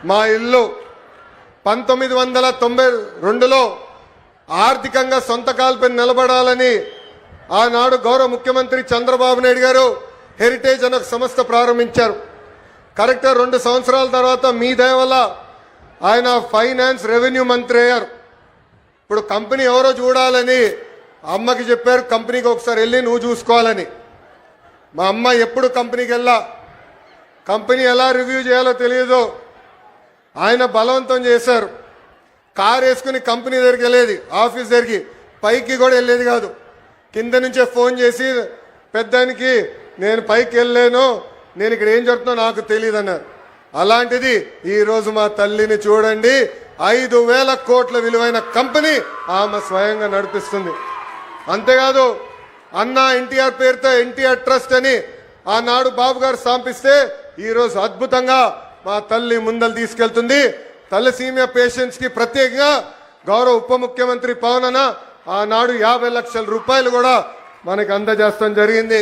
మా ఇల్లు 1992లో ఆర్థికంగా సొంత కాల్పై నిలబడాలని ఆనాడు గౌరవ ముఖ్యమంత్రి చంద్రబాబు నాయుడు గారు హెరిటేజ్ అనే ఒక సంస్థ ప్రారంభించారు. కరెక్ట్గా 2 సంవత్సరాల తర్వాత మీ దయ వల్ల ఆయన ఫైనాన్స్ రెవెన్యూ మంత్రి అయ్యారు. ఇప్పుడు కంపెనీ ఎవరో చూడాలని అమ్మకి చెప్పారు, కంపెనీకి ఒకసారి వెళ్ళి నువ్వు చూసుకోవాలని. మా అమ్మ ఎప్పుడు కంపెనీకి వెళ్ళా, కంపెనీ ఎలా రివ్యూ చేయాలో తెలియదు. ఆయన బలవంతం చేశారు. కారు వేసుకుని కంపెనీ దగ్గరికి వెళ్ళేది, ఆఫీస్ దగ్గరికి పైకి కూడా వెళ్ళేది కాదు. కింద నుంచే ఫోన్ చేసి పెద్దానికి నేను పైకి వెళ్ళలేను, నేను ఇక్కడ ఏం జరుగుతుందో నాకు తెలియదు అన్నారు. అలాంటిది ఈరోజు మా తల్లిని చూడండి, 5,000 కోట్ల విలువైన కంపెనీ ఆమె స్వయంగా నడిపిస్తుంది. అంతేకాదు అన్నా ఎన్టీఆర్ పేరుతో ఎన్టీఆర్ ట్రస్ట్ అని ఆనాడు బాబు గారు స్థాపిస్తే ఈరోజు అద్భుతంగా మా తల్లి ముందలు తీసుకెళ్తుంది. తలసీమియా పేషెంట్స్ కి ప్రత్యేకంగా గౌరవ ఉప ముఖ్యమంత్రి పవన్ అన్న ఆనాడు 50 లక్షల రూపాయలు కూడా మనకి అందజేస్తాం జరిగింది.